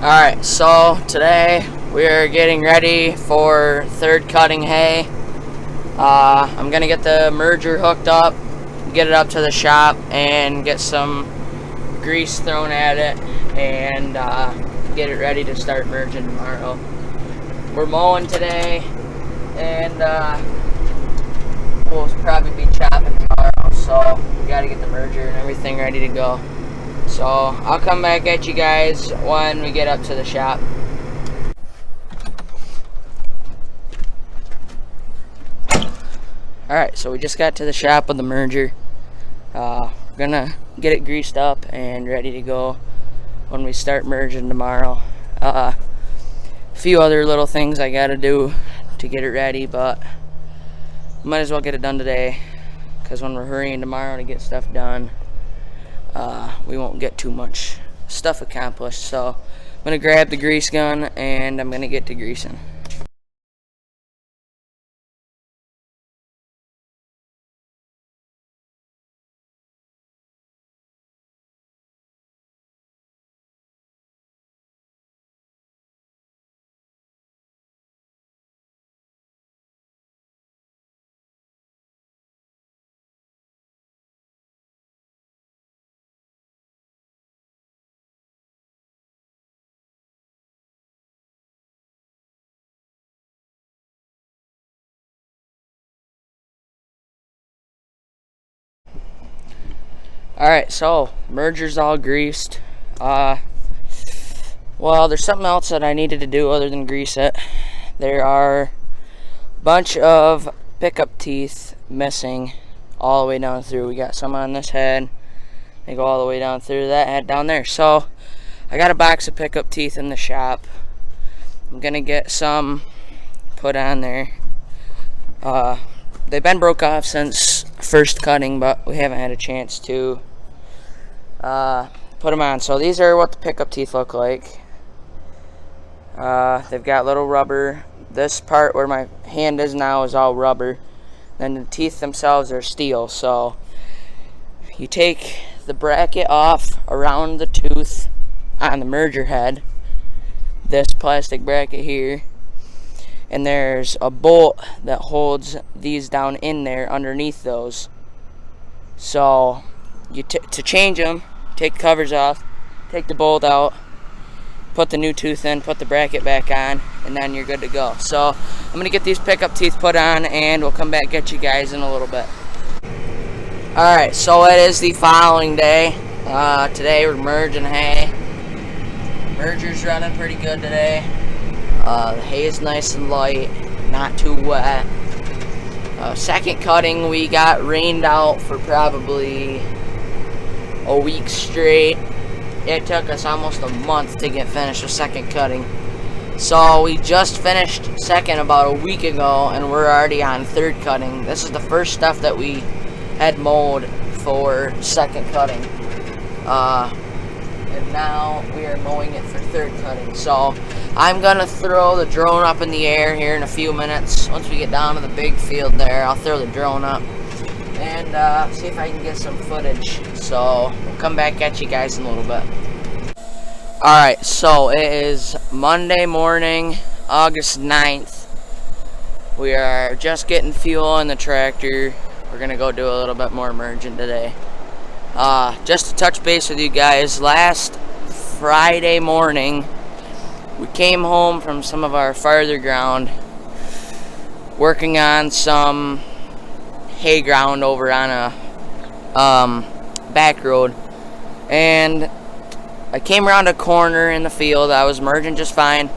Alright, so today we're getting ready for third cutting hay. I'm going to get the merger hooked up, get it up to the shop, and get some grease thrown at it, and get it ready to start merging tomorrow. We're mowing today, and we'll probably be chopping tomorrow, so we got to get the merger and everything ready to go. So I'll come back at you guys when we get up to the shop. Alright, so we just got to the shop with the merger. We're gonna get it greased up and ready to go when we start merging tomorrow. A few other little things I gotta do to get it ready, but might as well get it done today, because when we're hurrying tomorrow to get stuff done, we won't get too much stuff accomplished. So I'm gonna grab the grease gun and I'm gonna get to greasing. Alright, so merger's all greased. Well, there's something else that I needed to do other than grease it. There are a bunch of pickup teeth missing all the way down through. We got some on this head. They go all the way down through that head down there. So I got a box of pickup teeth in the shop. I'm gonna get some put on there. They've been broke off since first cutting, but we haven't had a chance to put them on. So these are what the pickup teeth look like. They've got little rubber. This part where my hand is now is all rubber. Then the teeth themselves are steel. So you take the bracket off around the tooth on the merger head, this plastic bracket here, and there's a bolt that holds these down in there underneath those. So you to change them, take the covers off, take the bolt out, put the new tooth in, put the bracket back on, and then you're good to go. So I'm gonna get these pickup teeth put on, and we'll come back at you guys in a little bit. Alright, so it is the following day. Today we're merging hay. Merger's running pretty good today. The hay is nice and light, not too wet. Second cutting, we got rained out for probably a week straight. It took us almost a month to get finished with second cutting. So we just finished second about a week ago, and we're already on third cutting. This is the first stuff that we had mowed for second cutting. And now we are mowing it for third cutting. So I'm gonna throw the drone up in the air here in a few minutes. Once we get down to the big field there, I'll throw the drone up and see if I can get some footage. So we'll come back at you guys in a little bit. Alright, so it is Monday morning, August 9th. We are just getting fuel in the tractor. We're gonna go do a little bit more merging today. Just to touch base with you guys, last Friday morning we came home from some of our farther ground, working on some hay ground over on a back road, and I came around a corner in the field. I was merging just fine.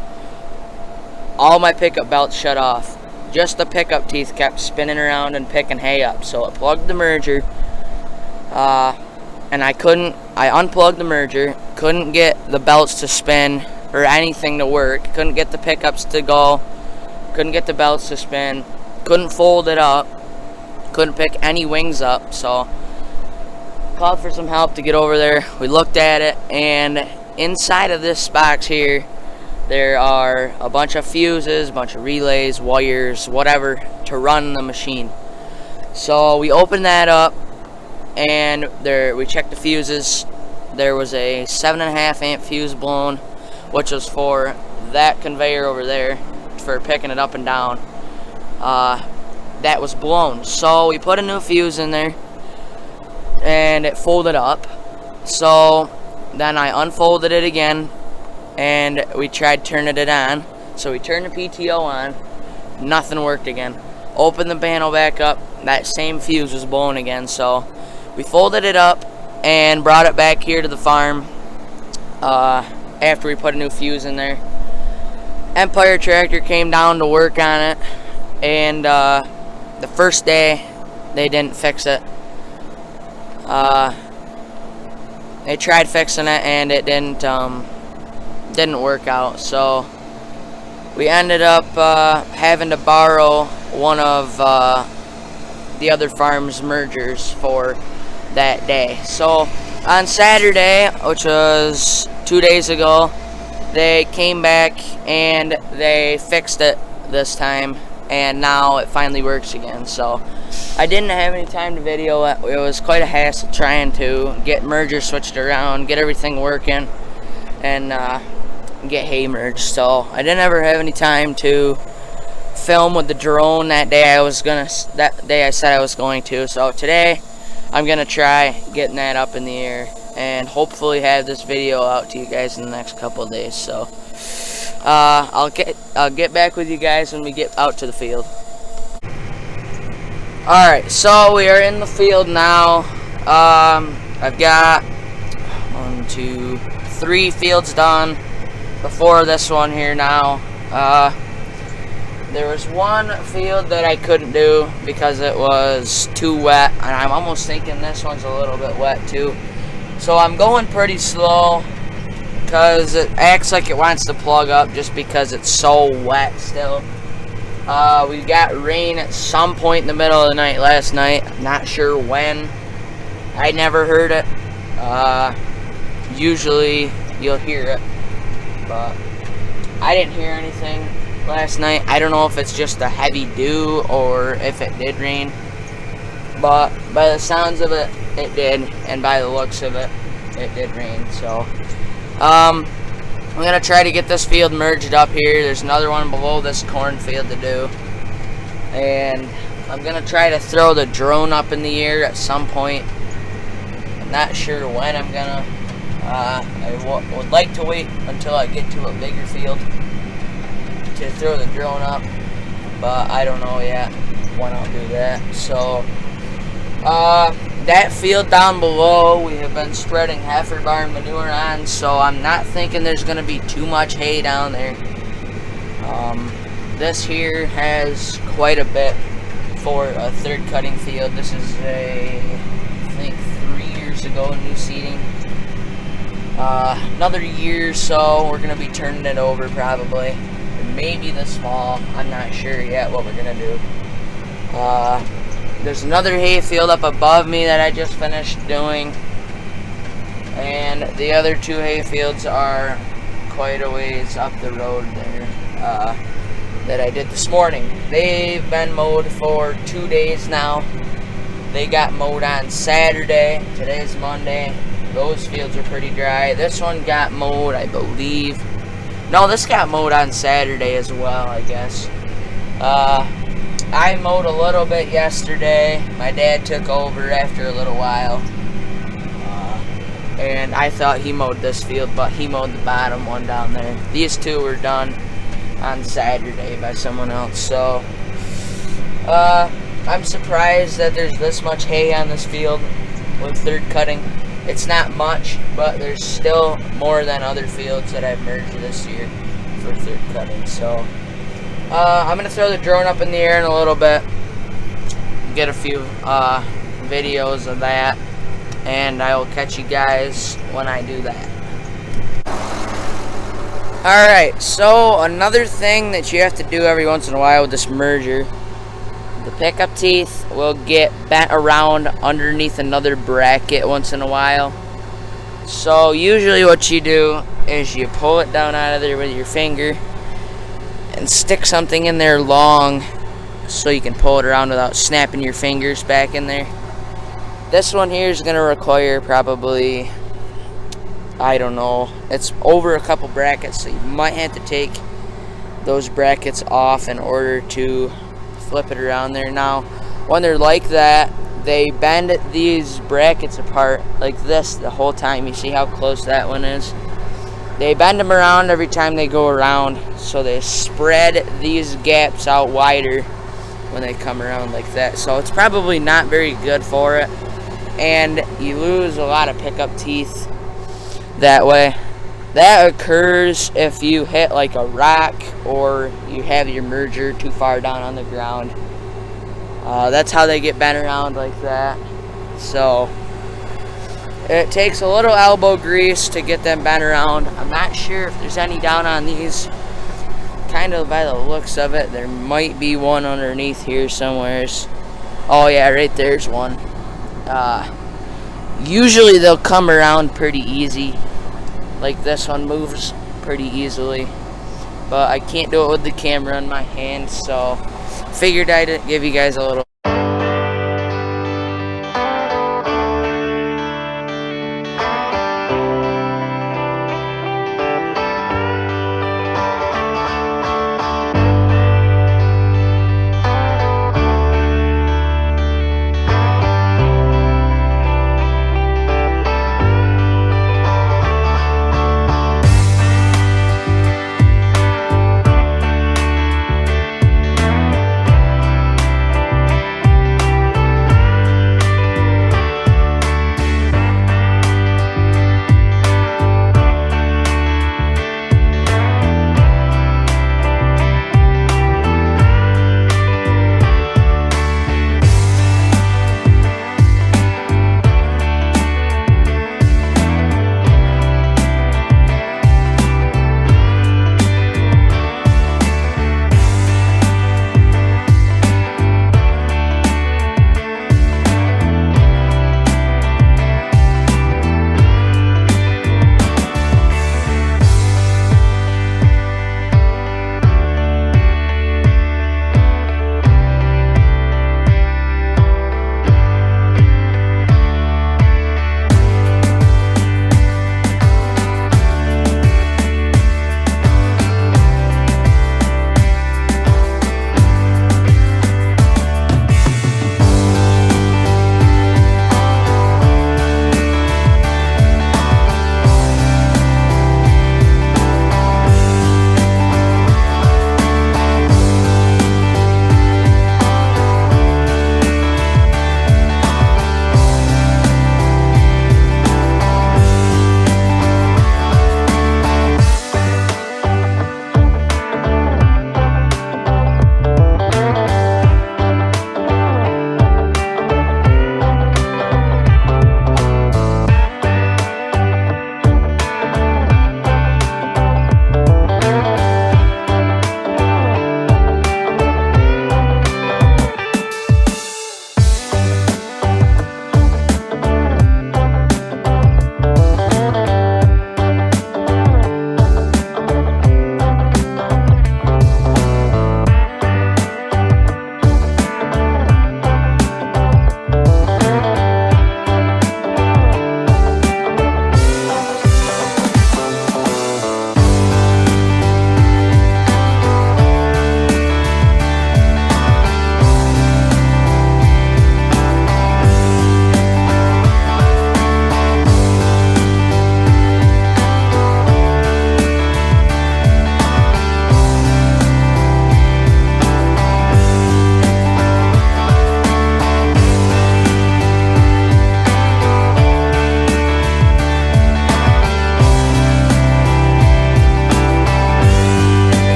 All my pickup belts shut off. Just the pickup teeth kept spinning around and picking hay up. So it plugged the merger, and I unplugged the merger, couldn't get the belts to spin or anything to work, couldn't get the pickups to go, couldn't get the belts to spin, couldn't fold it up, couldn't pick any wings up. So called for some help to get over there. We looked at it, and inside of this box here there are a bunch of fuses, a bunch of relays, wires, whatever to run the machine. So we opened that up, and we checked the fuses. There was a 7.5 amp fuse blown, which was for that conveyor over there for picking it up and down. That was blown. So we put a new fuse in there and it folded up. So then I unfolded it again and we tried turning it on. So we turned the PTO on, nothing worked again. Opened the panel back up, that same fuse was blown again. So we folded it up and brought it back here to the farm after we put a new fuse in there. Empire Tractor came down to work on it, and the first day they didn't fix it. They tried fixing it and it didn't work out, so we ended up having to borrow one of the other farm's mergers for that day. So on Saturday, which was 2 days ago, they came back and they fixed it this time, and now it finally works again. So I didn't have any time to video it. It was quite a hassle trying to get mergers switched around, get everything working, and get hay merged. So I didn't ever have any time to film with the drone that day I said I was going to. So today I'm gonna try getting that up in the air and hopefully have this video out to you guys in the next couple of days. So I'll get back with you guys when we get out to the field. Alright, so we are in the field now. I've got 1, 2, 3 fields done before this one here now. There was one field that I couldn't do because it was too wet, and I'm almost thinking this one's a little bit wet too. So I'm going pretty slow because it acts like it wants to plug up just because it's so wet still. We got rain at some point in the middle of the night last night. I'm not sure when. I never heard it. Usually you'll hear it, but I didn't hear anything last night. I don't know if it's just a heavy dew or if it did rain, but by the sounds of it, it did, and by the looks of it, it did rain. So I'm gonna try to get this field merged up here. There's another one below this cornfield to do, and I'm gonna try to throw the drone up in the air at some point. I'm not sure when I'm gonna. I would like to wait until I get to a bigger field to throw the drone up, but I don't know yet when I'll do that. So that field down below, we have been spreading heifer barn manure on, so I'm not thinking there's going to be too much hay down there. This here has quite a bit for a third cutting field. This is I think 3 years ago, new seeding. Another year or so, we're going to be turning it over probably. Maybe this fall. I'm not sure yet what we're going to do. There's another hay field up above me that I just finished doing, and the other 2 hay fields are quite a ways up the road there that I did this morning. They've been mowed for 2 days now. They got mowed on Saturday. Today's Monday. Those fields are pretty dry. This one got mowed, I believe. No, this got mowed on Saturday as well, I guess. I mowed a little bit yesterday. My dad took over after a little while. And I thought he mowed this field, but he mowed the bottom one down there. These 2 were done on Saturday by someone else. So, I'm surprised that there's this much hay on this field with third cutting. It's not much, but there's still more than other fields that I've merged this year for third cutting. So I'm going to throw the drone up in the air in a little bit, get a few videos of that, and I will catch you guys when I do that. Alright, so another thing that you have to do every once in a while with this merger, the pickup teeth will get bent around underneath another bracket once in a while. So usually what you do is you pull it down out of there with your finger and stick something in there long so you can pull it around without snapping your fingers back in there. This one here is going to require probably I don't know, it's over a couple brackets, so you might have to take those brackets off in order to flip it around there. Now, when they're like that, they bend these brackets apart like this the whole time. You see how close that one is? They bend them around every time they go around, so they spread these gaps out wider when they come around like that. So it's probably not very good for it, and you lose a lot of pickup teeth that way. That occurs if you hit like a rock or you have your merger too far down on the ground. That's how they get bent around like that. So it takes a little elbow grease to get them bent around. I'm not sure if there's any down on these. Kind of by the looks of it, there might be one underneath here somewheres. Oh yeah, right there's one. Usually they'll come around pretty easy. Like this one moves pretty easily, but I can't do it with the camera in my hand, so figured I'd give you guys a little